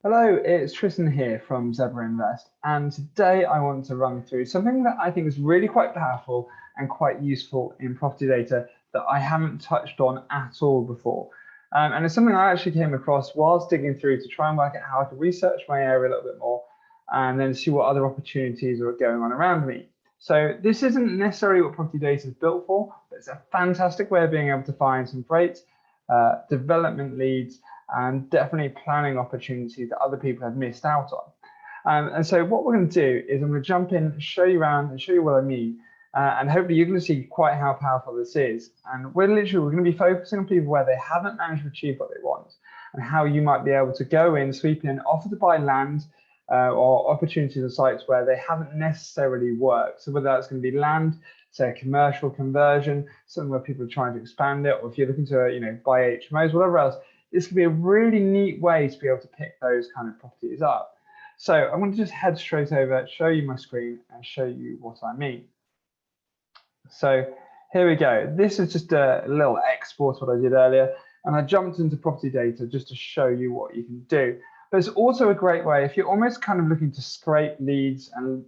Hello, it's Tristan here from ZebraInvest, and today I want to run through something that I think is really quite powerful and quite useful in property data that I haven't touched on at all before. And it's something I actually came across whilst digging through to try and work out how to research my area a little bit more and then see what other opportunities are going on around me. So this isn't necessarily what property data is built for, but it's a fantastic way of being able to find some great development leads and definitely planning opportunities that other people have missed out on. And so what we're going to do is I'm going to jump in, show you around and show you what I mean. And hopefully you're going to see quite how powerful this is. And we're going to be focusing on people where they haven't managed to achieve what they want and how you might be able to go in, sweep in, offer to buy land or opportunities and sites where they haven't necessarily worked. So whether that's going to be land, say a commercial conversion, something where people are trying to expand it, or if you're looking to buy HMOs, whatever else, this could be a really neat way to be able to pick those kind of properties up. So I'm going to just head straight over, show you my screen and show you what I mean. So here we go. This is just a little export what I did earlier, and I jumped into property data just to show you what you can do. But it's also a great way if you're almost kind of looking to scrape leads and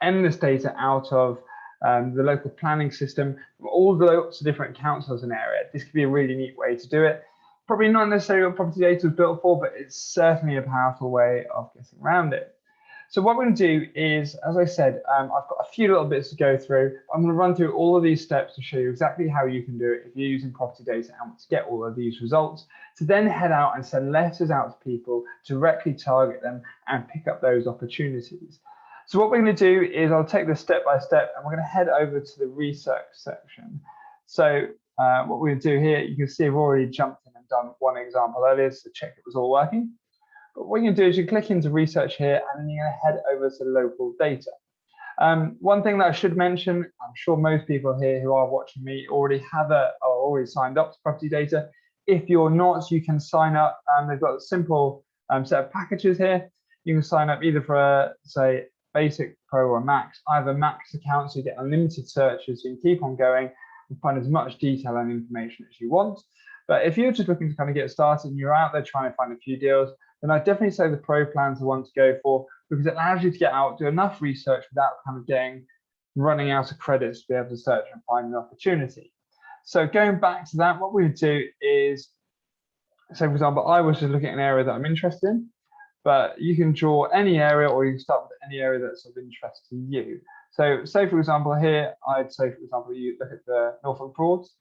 endless data out of the local planning system from all the lots of different councils in the area. This could be a really neat way to do it. Probably not necessarily what property data was built for, but it's certainly a powerful way of getting around it. So what we're going to do is, as I said, I've got a few little bits to go through. I'm going to run through all of these steps to show you exactly how you can do it if you're using property data and want to get all of these results, to then head out and send letters out to people, directly target them and pick up those opportunities. So what we're going to do is I'll take this step by step and we're going to head over to the research section. So what we're going to do here, you can see I've already jumped in and done one example earlier to check it was all working. But what you can do is you click into research here and then you're going to head over to local data. One thing that I should mention, I'm sure most people here who are watching me already are already signed up to property data. If you're not, you can sign up. They've got a simple set of packages here. You can sign up either for say basic, pro or max. I have a max account, so you get unlimited searches. So you can keep on going and find as much detail and information as you want. But if you're just looking to kind of get started and you're out there trying to find a few deals, then I'd definitely say the pro plan's the one to go for, because it allows you to get out, do enough research without kind of running out of credits to be able to search and find an opportunity. So going back to that, what we would do is, say for example, I was just looking at an area that I'm interested in, but you can draw any area or you can start with any area that's of interest to you. So say for example here, I'd say for example, you look at the Norfolk Broads.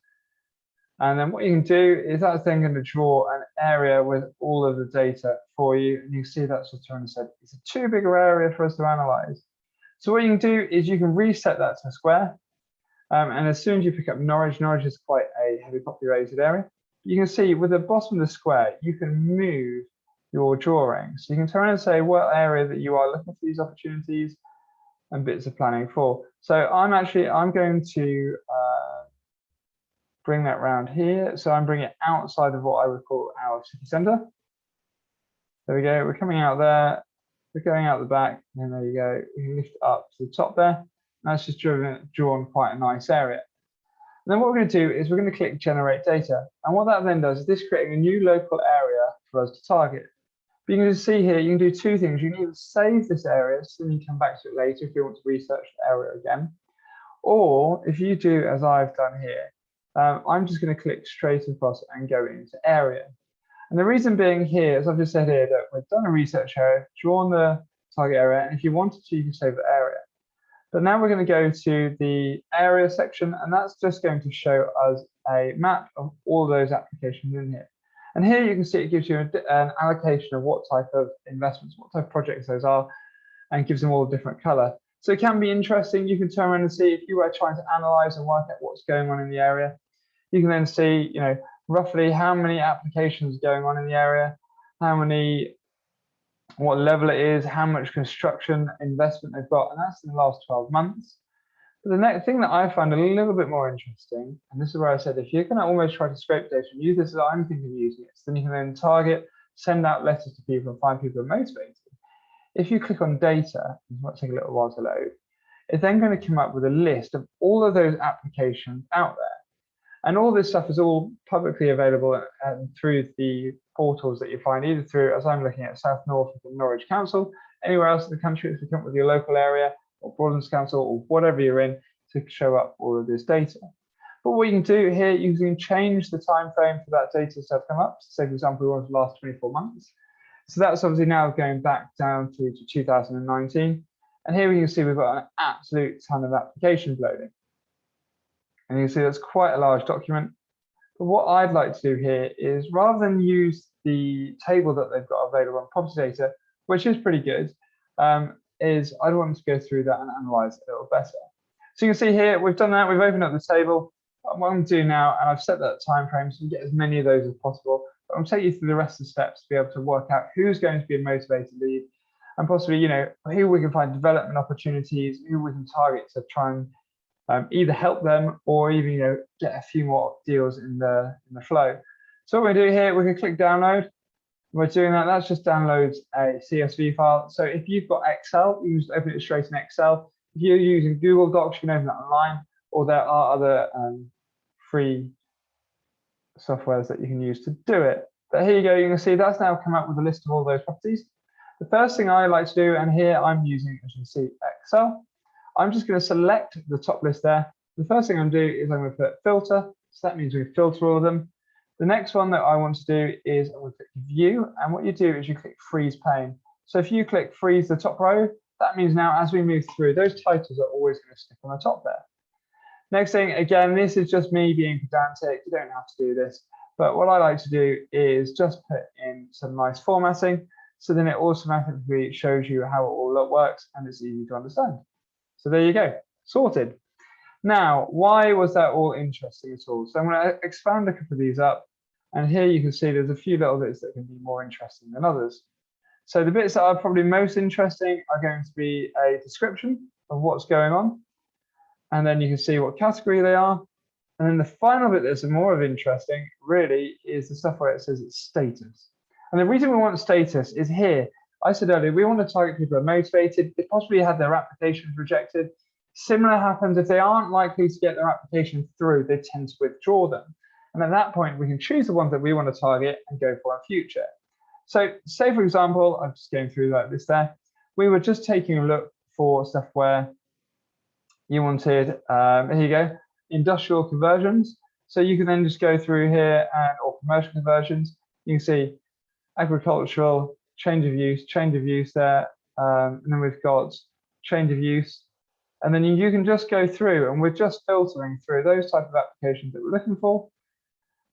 And then what you can do is that's then going to draw an area with all of the data for you. And you can see that's just turned and said, it's a too big an area for us to analyze. So what you can do is you can reset that to a square. And as soon as you pick up Norwich, Norwich is quite a heavily populated area. You can see with the bottom of the square, you can move your drawing. So you can turn and say what area that you are looking for these opportunities and bits of planning for. So I'm going to bring that round here. So I'm bringing it outside of what I would call our city centre. There we go. We're coming out there. We're going out the back. And there you go. We can lift it up to the top there. That's just drawn quite a nice area. And then what we're going to do is we're going to click Generate Data. And what that then does is this creating a new local area for us to target. But you can just see here, you can do two things. You can either save this area, so then you come back to it later if you want to research the area again. Or if you do as I've done here, I'm just going to click straight across and go into area. And the reason being here, as I've just said here, that we've done a research area, drawn the target area, and if you wanted to, you can save the area. But now we're going to go to the area section, and that's just going to show us a map of all those applications in here. And here you can see it gives you an allocation of what type of investments, what type of projects those are, and gives them all a different color. So it can be interesting. You can turn around and see if you were trying to analyze and work out what's going on in the area. You can then see, roughly how many applications are going on in the area, what level it is, how much construction investment they've got, and that's in the last 12 months. But the next thing that I found a little bit more interesting, and this is where I said, if you're going to almost try to scrape data and use this as I'm thinking of using it, so then you can then target, send out letters to people and find people who are motivated. If you click on data, it might take a little while to load, it's then going to come up with a list of all of those applications out there. And all this stuff is all publicly available through the portals that you find either through, as I'm looking at, South Norfolk and Norwich Council, anywhere else in the country, if you come with your local area or Broadlands Council or whatever you're in, to show up all of this data. But what you can do here, you can change the time frame for that data to have come up. So say, for example, we want the last 24 months. So that's obviously now going back down to 2019. And here we can see we've got an absolute ton of applications loading. And you can see that's quite a large document. But what I'd like to do here is, rather than use the table that they've got available on PropertyData, which is pretty good, is I'd want to go through that and analyze it a little better. So you can see here, we've done that, we've opened up the table. What I'm going to do now, and I've set that time frame so you get as many of those as possible, but I'm going to take you through the rest of the steps to be able to work out who's going to be a motivated lead, and possibly, you know, who we can find development opportunities, who we can target to try and either help them or even, you know, get a few more deals in the flow. So what we do here, we can click download. When we're doing that, that's just downloads a CSV file. So if you've got Excel, you can just open it straight in Excel. If you're using Google Docs, you can open that online, or there are other free softwares that you can use to do it. But here you go, you can see that's now come up with a list of all those properties. The first thing I like to do, and here I'm using, as you can see, Excel. I'm just going to select the top list there. The first thing I'm going to do is I'm going to put filter. So that means we filter all of them. The next one that I want to do is I'm going to click view. And what you do is you click freeze pane. So if you click freeze the top row, that means now as we move through, those titles are always going to stick on the top there. Next thing, again, this is just me being pedantic. You don't have to do this. But what I like to do is just put in some nice formatting. So then it automatically shows you how it all works and it's easy to understand. So there you go, sorted. Now, why was that all interesting at all? So I'm going to expand a couple of these up. And here you can see there's a few little bits that can be more interesting than others. So the bits that are probably most interesting are going to be a description of what's going on. And then you can see what category they are. And then the final bit that's more of interesting really is the stuff where it says it's status. And the reason we want status is here. I said earlier, we want to target people who are motivated. They possibly had their applications rejected. Similar happens if they aren't likely to get their application through, they tend to withdraw them. And at that point, we can choose the ones that we want to target and go for in future. So say, for example, I'm just going through like this there. We were just taking a look for stuff where you wanted, here you go, industrial conversions. So you can then just go through here or commercial conversions. You can see agricultural, change of use there. And then we've got change of use. And then you can just go through and we're just filtering through those type of applications that we're looking for.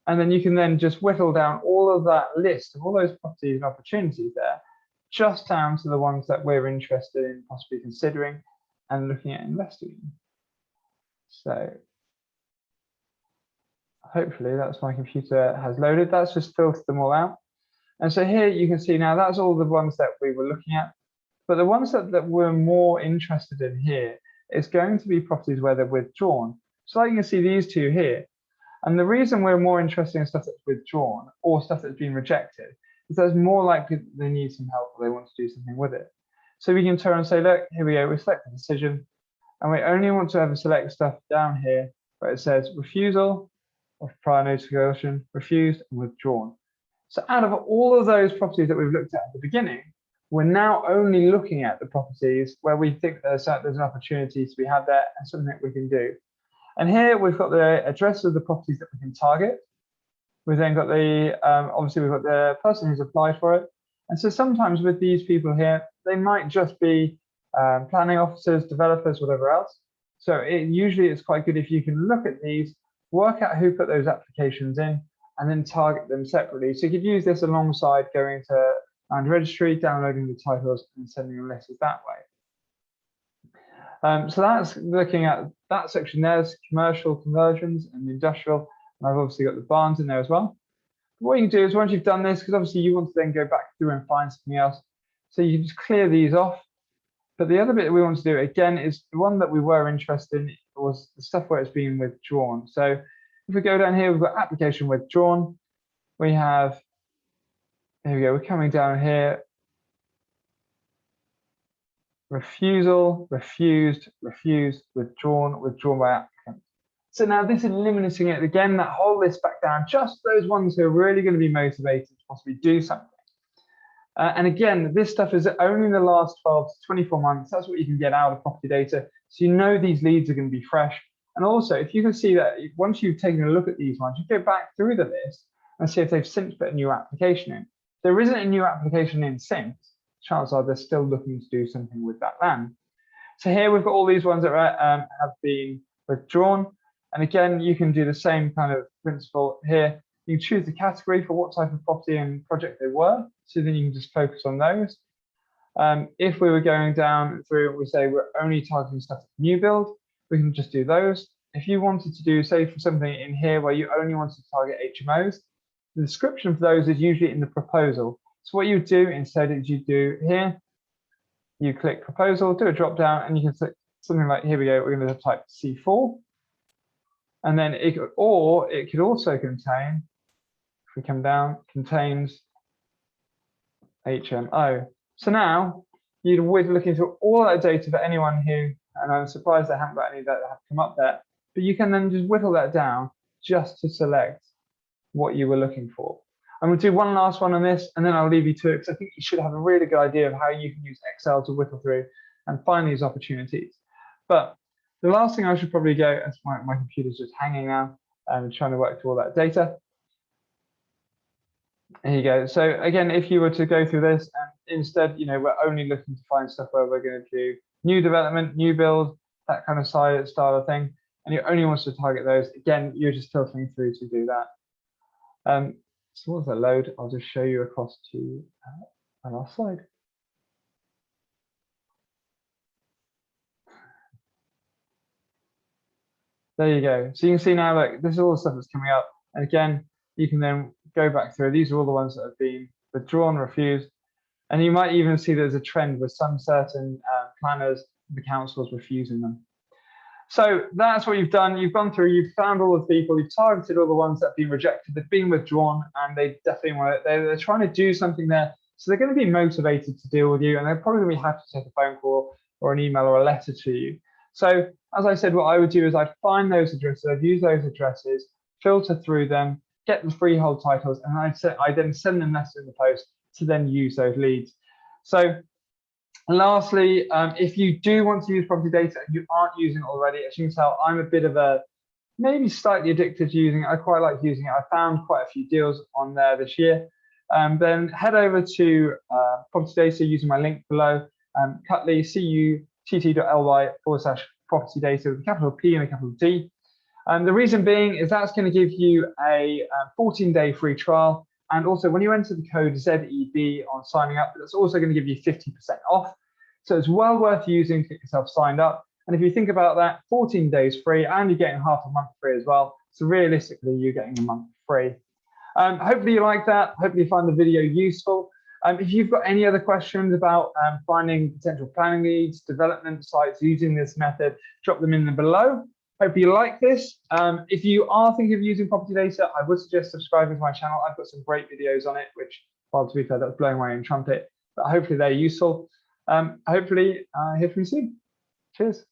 And then you can then just whittle down all of that list of all those properties and opportunities there, just down to the ones that we're interested in possibly considering and looking at investing in. So hopefully that's my computer has loaded. That's just filtered them all out. And so here you can see now that's all the ones that we were looking at. But the ones that we're more interested in here is going to be properties where they're withdrawn. So like you can see these two here. And the reason we're more interested in stuff that's withdrawn or stuff that's been rejected is there's more likely that they need some help or they want to do something with it. So we can turn and say, look, here we go, we select the decision. And we only want to ever select stuff down here where it says refusal of prior notification, refused and withdrawn. So out of all of those properties that we've looked at the beginning, we're now only looking at the properties where we think there's an opportunity to be had there and something that we can do. And here we've got the address of the properties that we can target. We've then got the, obviously we've got the person who's applied for it. And so sometimes with these people here, they might just be planning officers, developers, whatever else. So usually it's quite good if you can look at these, work out who put those applications in, and then target them separately. So you could use this alongside going to Land Registry, downloading the titles and sending letters that way. So that's looking at that section. There's commercial conversions and industrial, and I've obviously got the barns in there as well. But what you can do is once you've done this, because obviously you want to then go back through and find something else, so you can just clear these off. But the other bit that we want to do again is the one that we were interested in was the stuff where it's being withdrawn. So if we go down here, we've got application withdrawn. We have, here we go, we're coming down here. Refusal, refused, refused, withdrawn, withdrawn by applicant. So now this is limiting it again, that whole list back down, just those ones who are really going to be motivated to possibly do something. And again, this stuff is only in the last 12 to 24 months. That's what you can get out of property data. So you know these leads are going to be fresh. And also, if you can see that once you've taken a look at these ones, you go back through the list and see if they've since put a new application in. If there isn't a new application in since, chances are they're still looking to do something with that land. So here we've got all these ones that have been withdrawn. And again, you can do the same kind of principle here. You can choose the category for what type of property and project they were. So then you can just focus on those. If we were going down through, we say we're only targeting stuff new build, we can just do those. If you wanted to do, say, for something in here where you only wanted to target HMOs, the description for those is usually in the proposal. So what you do instead is you do here, you click proposal, do a drop down, and you can click something like, here we go, we're going to type C4. And then it could also contain, if we come down, contains HMO. So now you'd look into all that data for anyone who, and I'm surprised I haven't got any that have come up there, but you can then just whittle that down just to select what you were looking for. I'm going to do one last one on this, and then I'll leave you to it, because I think you should have a really good idea of how you can use Excel to whittle through and find these opportunities. But the last thing I should probably go, as my computer's just hanging now, and trying to work through all that data. There you go. So again, if you were to go through this, and instead, we're only looking to find stuff where we're going to do new development, new build, that kind of style of thing, and you only want to target those, again, you're just filtering through to do that. So once I load, I'll just show you across to my last slide. There you go. So you can see now that this is all the stuff that's coming up. And again, you can then go back through. These are all the ones that have been withdrawn, refused. And you might even see there's a trend with some certain planners, the councils refusing them. So that's what you've done. You've gone through, you've found all the people, you've targeted all the ones that have been rejected, they've been withdrawn, and they definitely want it. They're trying to do something there. So they're going to be motivated to deal with you, and they're probably going to have to take a phone call or an email or a letter to you. So as I said, what I would do is I'd find those addresses, I'd use those addresses, filter through them, get the freehold titles, and I then send them letters in the post to then use those leads. So lastly, if you do want to use property data and you aren't using it already, as you can tell, I'm a bit of a maybe slightly addicted to using it. I quite like using it. I found quite a few deals on there this year. Then head over to property data using my link below, Cutley, cutt.ly/property data with a capital P and a capital D. The reason being is that's going to give you a 14-day free trial. And also when you enter the code ZEB on signing up, that's also going to give you 50% off. So it's well worth using to get yourself signed up. And if you think about that, 14 days free, and you're getting half a month free as well. So realistically, you're getting a month free. Hopefully you like that. Hopefully you find the video useful. If you've got any other questions about finding potential planning leads, development sites using this method, drop them in below. Hope you like this. If you are thinking of using property data, I would suggest subscribing to my channel. I've got some great videos on it, which, well, to be fair, that was blowing my own trumpet, but hopefully they're useful. Hopefully hear from you soon. Cheers.